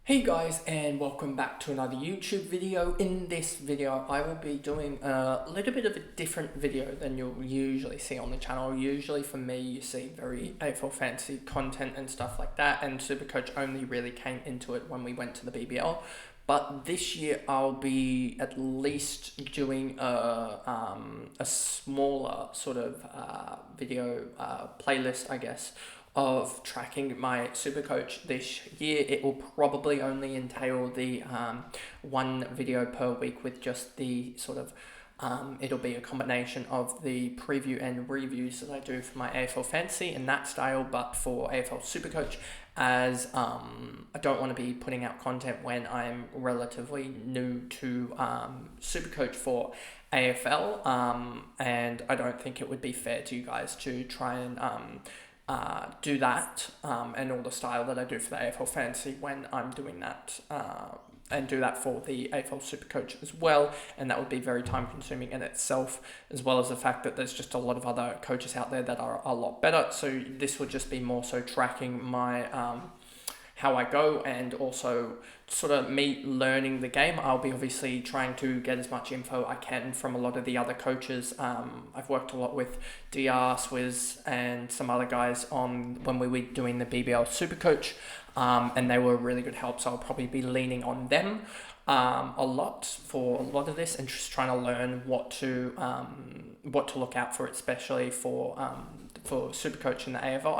Hey guys, and welcome back to another YouTube video. In this video I will be doing a little bit of a different video than you'll usually see on the channel. Usually for me you see very AFL fantasy content and stuff like that, and Supercoach only really came into it when we went to the BBL. But this year I'll be at least doing a smaller sort of video playlist, I guess, of tracking my Supercoach this year. It will probably only entail the one video per week with just the sort of it'll be a combination of the preview and reviews that I do for my AFL Fantasy in that style, but for AFL Supercoach, as I don't want to be putting out content when I'm relatively new to Supercoach for AFL, and I don't think it would be fair to you guys to try and do that and all the style that I do for the AFL Fantasy when I'm doing that and do that for the AFL Supercoach as well, and that would be very time consuming in itself, as well as the fact that there's just a lot of other coaches out there that are a lot better. So this would just be more so tracking my how I go, and also sort of me learning the game. I'll be obviously trying to get as much info I can from a lot of the other coaches. I've worked a lot with DR, Swizz, and some other guys on when we were doing the BBL Supercoach, and they were really good help. So I'll probably be leaning on them a lot for a lot of this, and just trying to learn what to look out for, especially for Supercoach in the AFL.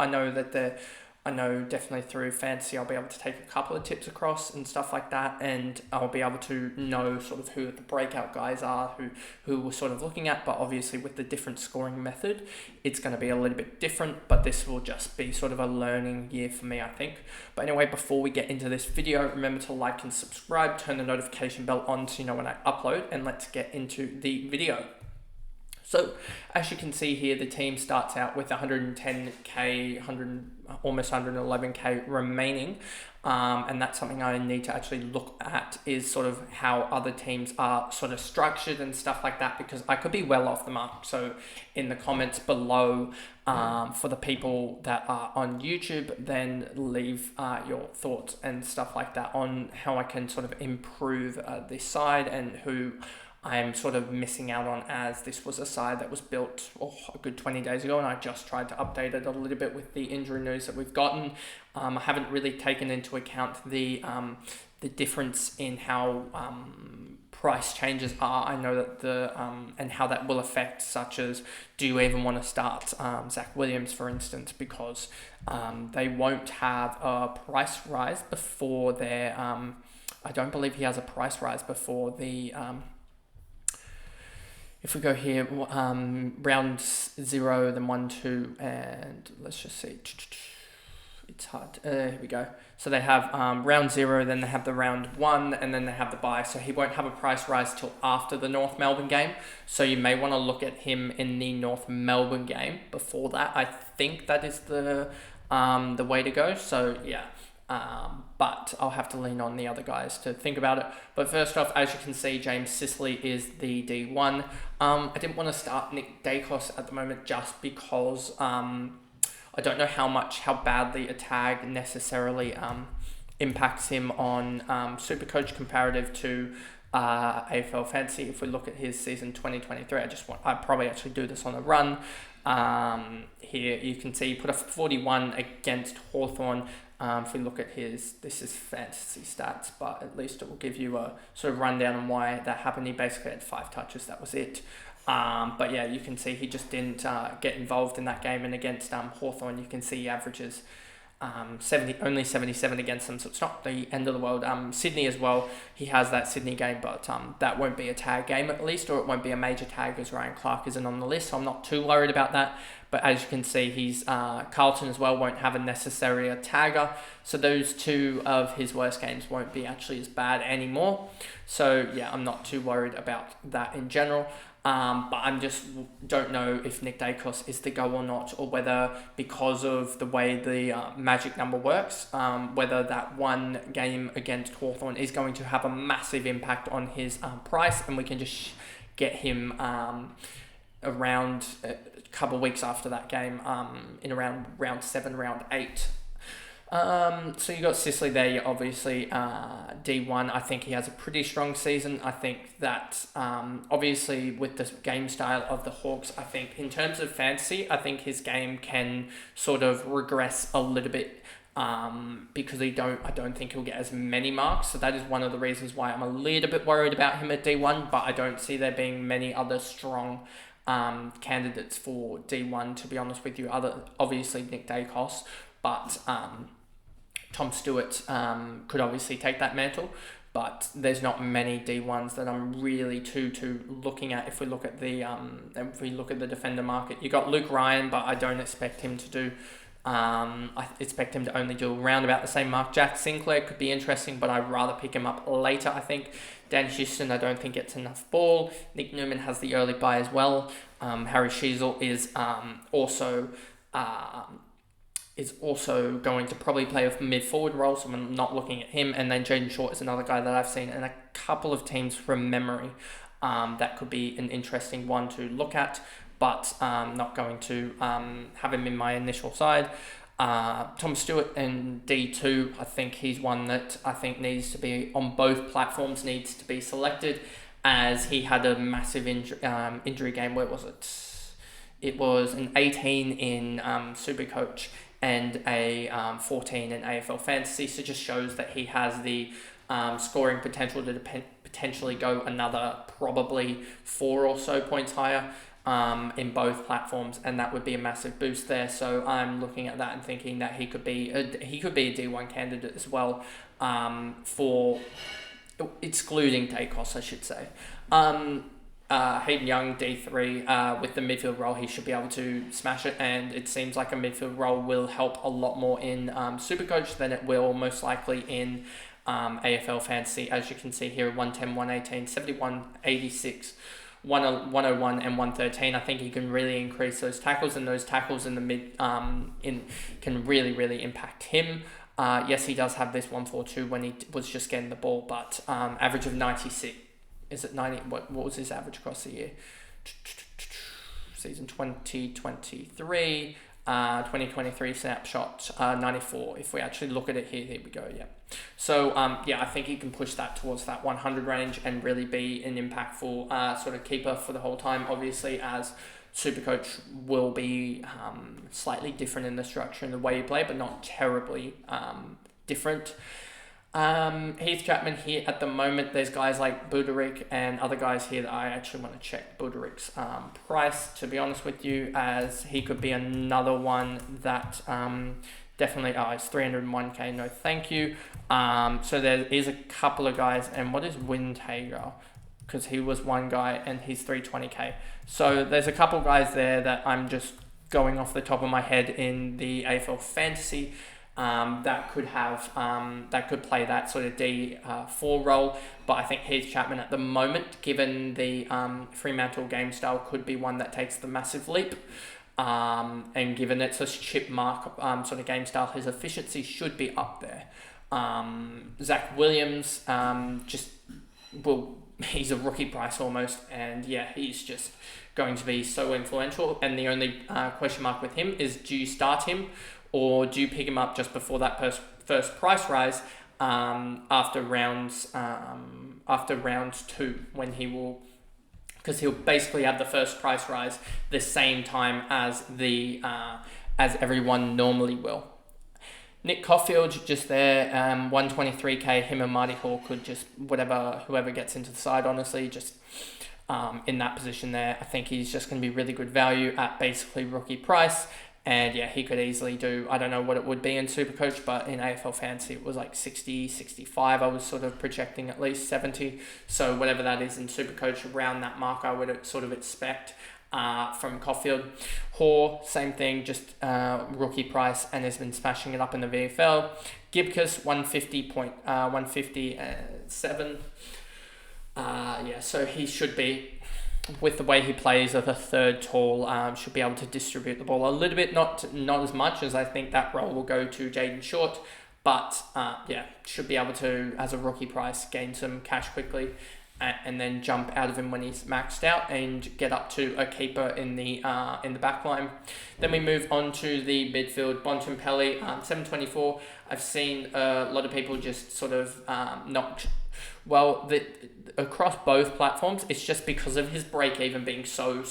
I know definitely through fantasy I'll be able to take a couple of tips across and stuff like that, and I'll be able to know sort of who the breakout guys are, who we're sort of looking at. But obviously with the different scoring method, it's going to be a little bit different, but this will just be sort of a learning year for me, I think. But anyway, before we get into this video, remember to like and subscribe, turn the notification bell on so you know when I upload, and let's get into the video. So as you can see here, the team starts out with 110k, almost 111k remaining, and that's something I need to actually look at, is sort of how other teams are sort of structured and stuff like that, because I could be well off the mark. So in the comments below, for the people that are on YouTube, then leave your thoughts and stuff like that on how I can sort of improve this side, and who I'm sort of missing out on, as this was a side that was built a good 20 days ago, and I just tried to update it a little bit with the injury news that we've gotten. I haven't really taken into account the difference in how price changes are. I know that and how that will affect, such as, do you even want to start Zach Williams, for instance, because they won't have a price rise before their I don't believe he has a price rise before the if we go here, round 0, then 1, 2, and let's just see. It's hard. Here we go. So they have round 0, then they have the round 1, and then they have the bye. So he won't have a price rise till after the North Melbourne game. So you may want to look at him in the North Melbourne game before that. I think that is the way to go. So yeah. But I'll have to lean on the other guys to think about it. But first off, as you can see, James Sicily is the D1. I didn't want to start Nick Dacos at the moment, just because I don't know how badly a tag necessarily impacts him on Supercoach comparative to AFL Fantasy. If we look at his season 2023, I'd probably actually do this on a run. Here you can see he put a 41 against Hawthorn. If we look at this is fantasy stats, but at least it will give you a sort of rundown on why that happened. He basically had 5 touches, that was it. But yeah, you can see he just didn't get involved in that game. And against Hawthorn, you can see he averages only 77 against them, so it's not the end of the world. Sydney as well, he has that Sydney game, but that won't be a tag game at least, or it won't be a major tag, as Ryan Clark isn't on the list, so I'm not too worried about that. But as you can see, he's Carlton as well won't have necessarily a tagger, so those 2 of his worst games won't be actually as bad anymore. So yeah, I'm not too worried about that in general. But I just don't know if Nick Dacos is the go or not, or whether, because of the way the magic number works, whether that one game against Hawthorn is going to have a massive impact on his price, and we can just get him around a couple of weeks after that game, in around round 7, round 8. So you got Sicily there. You're obviously D1. I think he has a pretty strong season. I think that obviously with the game style of the Hawks, I think in terms of fantasy, I think his game can sort of regress a little bit because I don't think he'll get as many marks. So that is one of the reasons why I'm a little bit worried about him at D1. But I don't see there being many other strong candidates for D1. To be honest with you, obviously Nick Dacos, but Tom Stewart could obviously take that mantle, but there's not many D1s that I'm really too looking at. If we look at the defender market, you got Luke Ryan, but I don't expect him to do. I expect him to only do around about the same mark. Jack Sinclair could be interesting, but I'd rather pick him up later. I think Dan Houston, I don't think gets enough ball. Nick Newman has the early buy as well. Harry Sheasel is also going to probably play a mid-forward role, so I'm not looking at him. And then Jaden Short is another guy that I've seen in a couple of teams from memory that could be an interesting one to look at, but not going to have him in my initial side. Tom Stewart in D2, I think he's one that I think needs to be on both platforms, needs to be selected, as he had a massive injury game. Where was it? It was an 18 in SuperCoach and a 14 in AFL Fantasy, so just shows that he has the scoring potential to potentially go another probably 4 or so points higher in both platforms, and that would be a massive boost there. So I'm looking at that and thinking that he could be a D1 candidate as well, for excluding Dacos, I should say. Hayden Young, D3, with the midfield role, he should be able to smash it, and it seems like a midfield role will help a lot more in SuperCoach than it will most likely in AFL Fantasy. As you can see here, 110, 118, 71, 86, 101 and 113. I think he can really increase those tackles, and those tackles in the mid can really impact him. Yes, he does have this 142 when he was just getting the ball, but average of 96. Is it 90? What was his average across the year? Season 2023, 2023 snapshot, 94. If we actually look at it here we go. Yeah. So I think he can push that towards that 100 range and really be an impactful sort of keeper for the whole time. Obviously, as SuperCoach will be slightly different in the structure and the way you play, but not terribly different. Heath Chapman here at the moment, there's guys like Budarick and other guys here that I actually want to check Budarick's price, to be honest with you, as he could be another one that definitely, it's 301k, no thank you. So there is a couple of guys, and what is Windhager? Because he was one guy and he's 320k. So there's a couple guys there that I'm just going off the top of my head in the AFL Fantasy that could play that sort of D4 role, but I think Heath Chapman at the moment, given the Fremantle game style, could be one that takes the massive leap, and given it's a chip mark sort of game style, his efficiency should be up there. Zach Williams, he's a rookie price almost, and he's just going to be so influential, and the only question mark with him is, do you start him or do you pick him up just before that first price rise after round 2, when because he'll basically have the first price rise the same time as as everyone normally will. Nick Caulfield just there, 123k. Him and Marty Hall could just whoever gets into the side, honestly, just in that position there. I think he's just going to be really good value at basically rookie price. And he could easily do, I don't know what it would be in SuperCoach, but in AFL Fantasy it was like 60, 65. I was sort of projecting at least 70. So whatever that is in SuperCoach, around that mark I would sort of expect from Caulfield. Hoare, same thing, just rookie price, and has been smashing it up in the VFL. Gibcus, 157. So he should be, with the way he plays as a third tall, should be able to distribute the ball a little bit, not as much, as I think that role will go to Jaden Short, but should be able to, as a rookie price, gain some cash quickly. and then jump out of him when he's maxed out and get up to a keeper in the back line. Then we move on to the midfield. Bontempelli, 724. I've seen a lot of people just sort of across both platforms, it's just because of his break even being so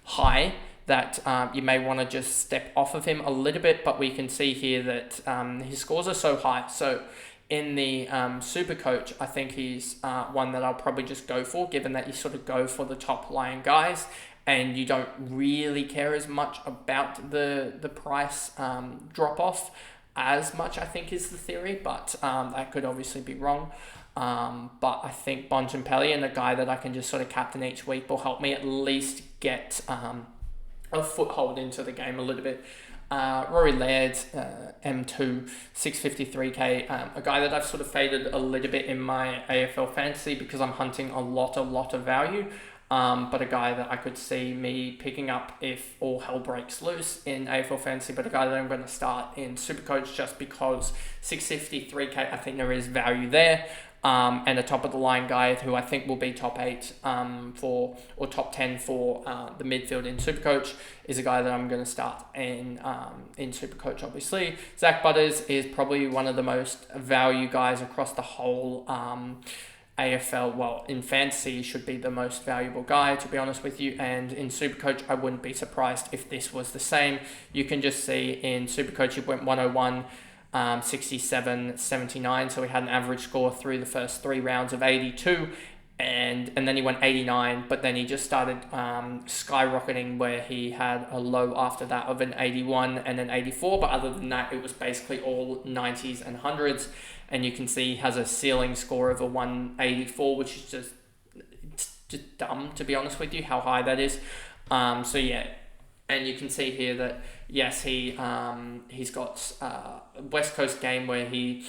high that you may want to just step off of him a little bit, but we can see here that his scores are so high. So in the SuperCoach, I think he's one that I'll probably just go for, given that you sort of go for the top line guys and you don't really care as much about the price drop off as much, I think is the theory, but that could obviously be wrong. But I think Bontempelli, and a guy that I can just sort of captain each week, will help me at least get a foothold into the game a little bit. Rory Laird, M2, 653k, a guy that I've sort of faded a little bit in my AFL fantasy because I'm hunting a lot of value. But a guy that I could see me picking up if all hell breaks loose in AFL Fantasy, but a guy that I'm going to start in SuperCoach just because 653k, I think there is value there. And a top of the line guy who I think will be top 8 or top 10 for the midfield in SuperCoach is a guy that I'm going to start in SuperCoach, obviously. Zach Butters is probably one of the most value guys across the whole AFL. Well, in fantasy, he should be the most valuable guy, to be honest with you. And in SuperCoach, I wouldn't be surprised if this was the same. You can just see in SuperCoach, he went 101, 67, 79. So he had an average score through the first 3 rounds of 82. And then he went 89, but then he just started skyrocketing, where he had a low after that of an 81 and an 84. But other than that, it was basically all 90s and 100s. And you can see he has a ceiling score of a 184, which is just dumb, to be honest with you, how high that is. So yeah, and you can see here that yes, he's got a West Coast game where he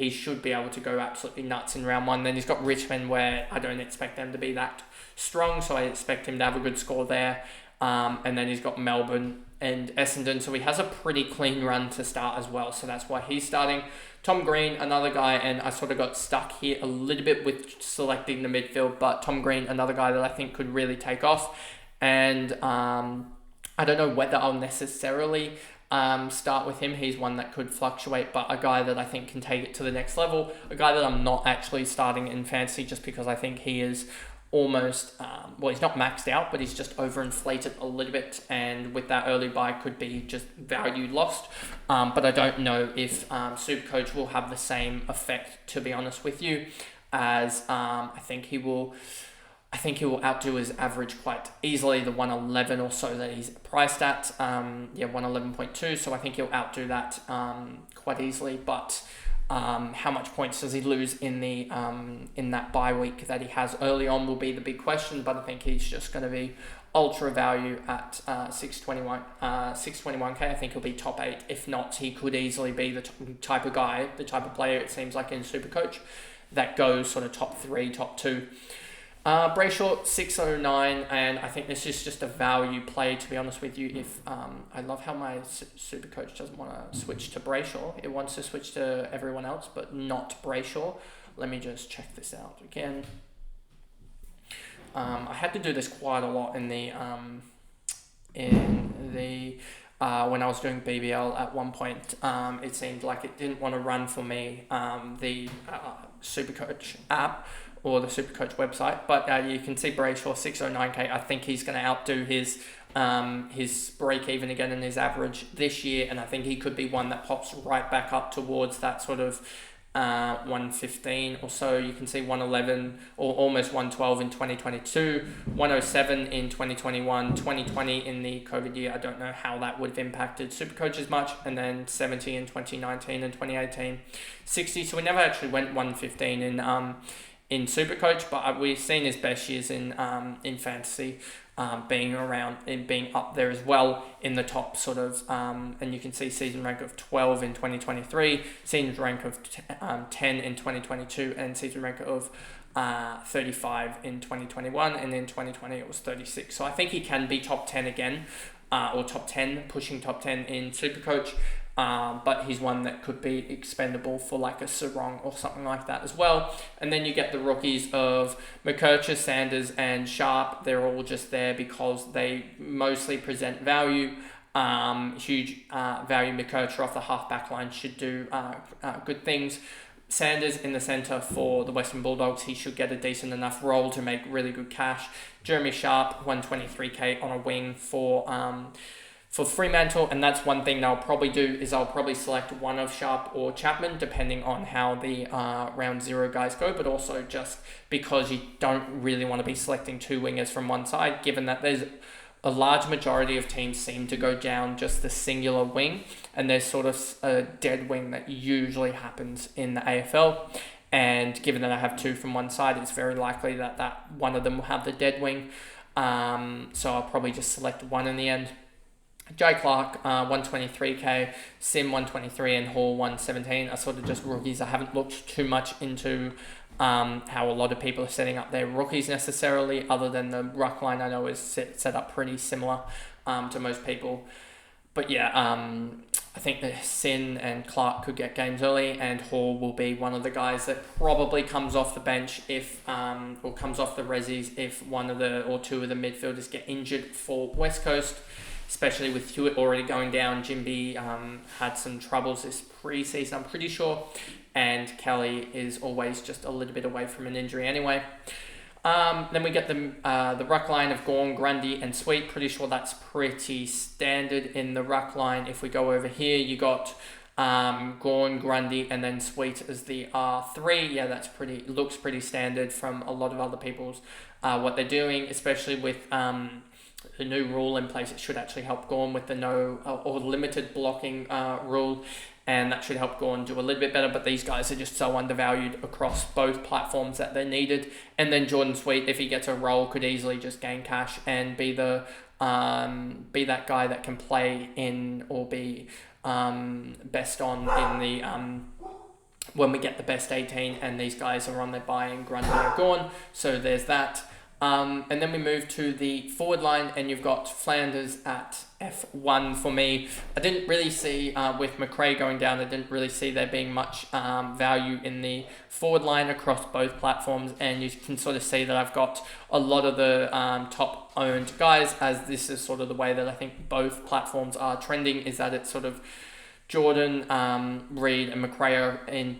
should be able to go absolutely nuts in round 1. Then he's got Richmond, where I don't expect them to be that strong, so I expect him to have a good score there. And then he's got Melbourne and Essendon, so he has a pretty clean run to start as well, so that's why he's starting. Tom Green, another guy, and I sort of got stuck here a little bit with selecting the midfield, but Tom Green, another guy that I think could really take off. And I don't know whether I'll necessarily start with him. He's one that could fluctuate, but a guy that I think can take it to the next level. A guy that I'm not actually starting in fantasy just because I think he is almost, he's not maxed out, but he's just overinflated a little bit, and with that early buy could be just value lost. But I don't know if SuperCoach will have the same effect, to be honest with you, as I think he will outdo his average quite easily, the 111 or so that he's priced at. 111.2, so I think he'll outdo that quite easily, but how much points does he lose in that bye week that he has early on will be the big question. But I think he's just going to be ultra value at 621k. I think he'll be top 8. If not, he could easily be the type of guy, the type of player, it seems like, in SuperCoach that goes sort of top 3, top 2. Brayshaw, 609, and I think this is just a value play, to be honest with you. If I love how my SuperCoach doesn't want to switch to Brayshaw. It wants to switch to everyone else, but not Brayshaw. Let me just check this out again. I had to do this quite a lot in the when I was doing BBL at one point. It seemed like it didn't want to run for me, the SuperCoach app or the SuperCoach website, but you can see Brayshaw, 609k. I think he's going to outdo his break even again in his average this year, and I think he could be one that pops right back up towards that sort of 115 or so. You can see 111 or almost 112 in 2022, 107 in 2021, 2020 in the COVID year. I don't know how that would have impacted SuperCoach as much, and then 70 in 2019 and 2018, 60. So we never actually went 115 in SuperCoach, but we've seen his best years in fantasy, being around and being up there as well in the top sort of, and you can see season rank of 12 in 2023, season rank of 10 in 2022, and season rank of 35 in 2021, and in 2020 it was 36. So I think he can be top 10 again, or top 10, pushing top 10 in SuperCoach. but he's one that could be expendable for like a Sarong or something like that as well. And then you get the rookies of McKercher, Sanders, and Sharp. They're all just there because they mostly present value. Huge value. McKercher off the half-back line should do good things. Sanders in the centre for the Western Bulldogs, he should get a decent enough role to make really good cash. Jeremy Sharp, 123k on a wing for Fremantle, and that's one thing they'll probably do is I'll probably select one of Sharp or Chapman depending on how the round 0 guys go, but also just because you don't really want to be selecting 2 wingers from one side, given that there's a large majority of teams seem to go down just the singular wing, and there's sort of a dead wing that usually happens in the AFL. And given that I have 2 from one side, it's very likely that one of them will have the dead wing. So I'll probably just select one in the end. Jay Clark, 123k, Sim 123, and Hall 117 are sort of just rookies. I haven't looked too much into how a lot of people are setting up their rookies necessarily, other than the ruck line I know is set up pretty similar to most people. But yeah, I think that Sin and Clark could get games early, and Hall will be one of the guys that probably comes off the bench if or comes off the resis if one of the or 2 of the midfielders get injured for West Coast, especially with Hewitt already going down. Jimby had some troubles this pre-season, I'm pretty sure, and Kelly is always just a little bit away from an injury anyway. Then we get the ruck line of Gawn, Grundy, and Sweet. Pretty sure that's pretty standard in the ruck line. If we go over here, you got Gawn, Grundy, and then Sweet as the R3. Yeah, looks pretty standard from a lot of other people's what they're doing, especially with the new rule in place. It should actually help Gawn with the no or limited blocking rule, and that should help Gawn do a little bit better. But these guys are just so undervalued across both platforms that they're needed. And then Jordan Sweet, if he gets a role, could easily just gain cash and be that guy that can play in or be best on in the when we get the best 18, and these guys are on their buy in Grundy and Gawn. So there's that. And then we move to the forward line, and you've got Flanders at F1 for me. I didn't really see, with McRae going down, I didn't really see there being much value in the forward line across both platforms, and you can sort of see that I've got a lot of the top owned guys, as this is sort of the way that I think both platforms are trending, is that it's sort of Jordan, Reid and McRae in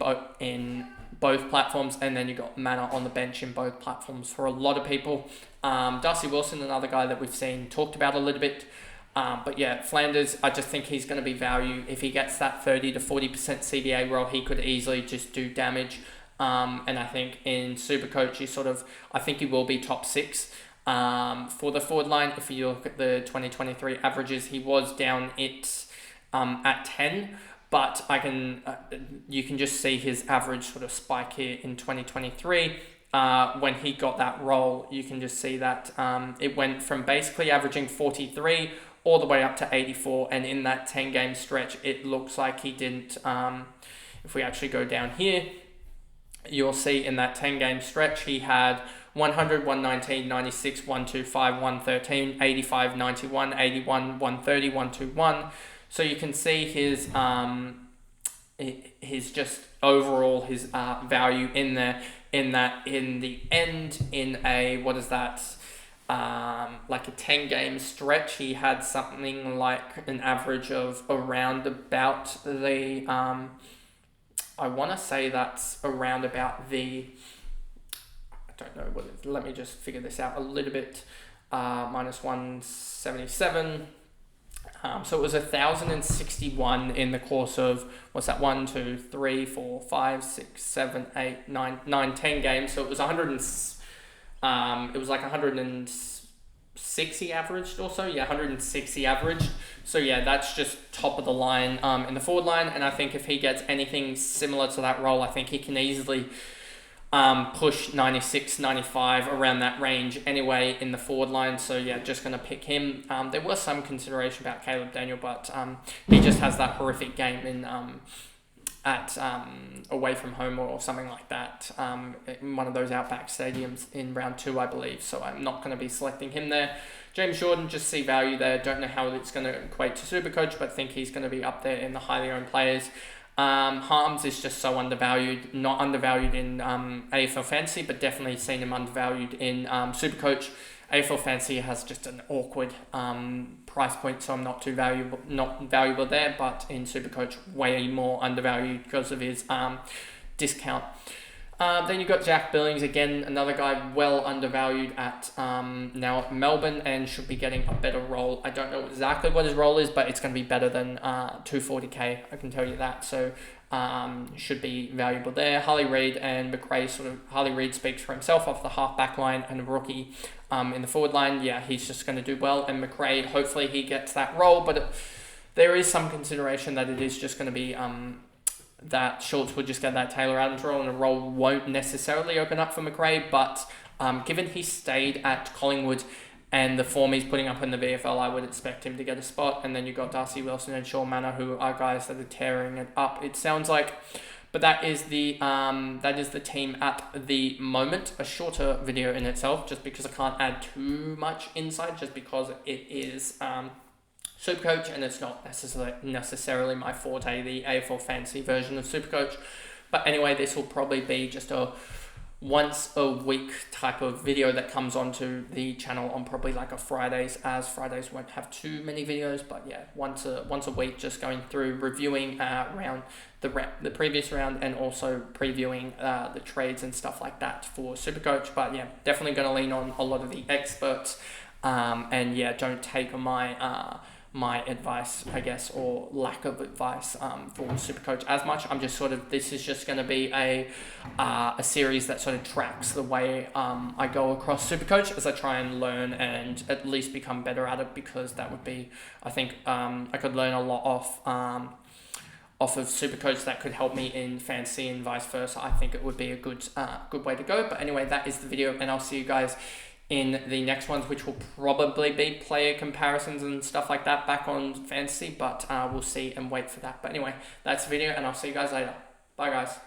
both platforms, and then you got Manor on the bench in both platforms for a lot of people. Darcy Wilson, another guy that we've seen talked about a little bit. But yeah, Flanders, I just think he's going to be value. If he gets that 30 to 40% CDA role, he could easily just do damage. And I think in SuperCoach, I think he will be top 6 for the forward line. If you look at the 2023 averages, he was down at 10. But you can just see his average sort of spike here in 2023. When he got that role, you can just see that it went from basically averaging 43 all the way up to 84. And in that 10-game stretch, it looks like he didn't. If we actually go down here, you'll see in that 10-game stretch, he had 100, 119, 96, 125, 113, 85, 91, 81, 130, 121. So you can see his just overall his value in there. In the end, in a like a 10-game stretch, he had something like an average of around about the I want to say that's around about the, I don't know what it, let me just figure this out a little bit. Minus 177. So it was 1,061 in the course of, what's that, 1, 2, 3, 4, 5, 6, 7, 8, 9, 10 games. So it was 100 and, it was like 160 averaged or so. Yeah, 160 averaged. So yeah, that's just top of the line in the forward line. And I think if he gets anything similar to that role, I think he can easily push 96, 95 around that range anyway in the forward line. So yeah, just going to pick him. There was some consideration about Caleb Daniel, but he just has that horrific game in at away from home or something like that, in one of those outback stadiums in round 2, I believe. So I'm not going to be selecting him there. James Jordan, just see value there. Don't know how it's going to equate to SuperCoach, but think he's going to be up there in the highly owned players. Harms is just so undervalued, not undervalued in AFL Fantasy, but definitely seen him undervalued in SuperCoach. AFL Fantasy has just an awkward price point, so I'm not valuable there, but in SuperCoach, way more undervalued because of his discount. Then you've got Jack Billings, again, another guy well undervalued at now at Melbourne and should be getting a better role. I don't know exactly what his role is, but it's going to be better than 240k, I can tell you that. So should be valuable there. Harley Reid and McRae, Harley Reid speaks for himself off the half back line and a rookie in the forward line. Yeah, he's just going to do well. And McRae, hopefully he gets that role, but there is some consideration that it is just going to be that Schultz will just get that Taylor Adams role and the role won't necessarily open up for McRae, but given he stayed at Collingwood and the form he's putting up in the VFL, I would expect him to get a spot. And then you've got Darcy Wilson and Sean Manor, who are guys that are tearing it up, it sounds like. But that is the team at the moment. A shorter video in itself, just because I can't add too much insight, just because it is SuperCoach, and it's not necessarily my forte, the AFL Fantasy version of SuperCoach. But anyway, this will probably be just a once a week type of video that comes onto the channel on probably like a Fridays, as Fridays won't have too many videos. But yeah, once a week, just going through reviewing the previous round and also previewing the trades and stuff like that for SuperCoach. But yeah, definitely going to lean on a lot of the experts, and yeah, don't take my advice, I guess, or lack of advice for SuperCoach as much. I'm just this is just going to be a series that sort of tracks the way I go across SuperCoach as I try and learn and at least become better at it, because that would be, I think, I could learn a lot off of SuperCoach that could help me in fantasy and vice versa. I think it would be a good way to go. But anyway, that is the video, and I'll see you guys in the next ones, which will probably be player comparisons and stuff like that back on fantasy, but we'll see and wait for that. But anyway, that's the video, and I'll see you guys later. Bye, guys.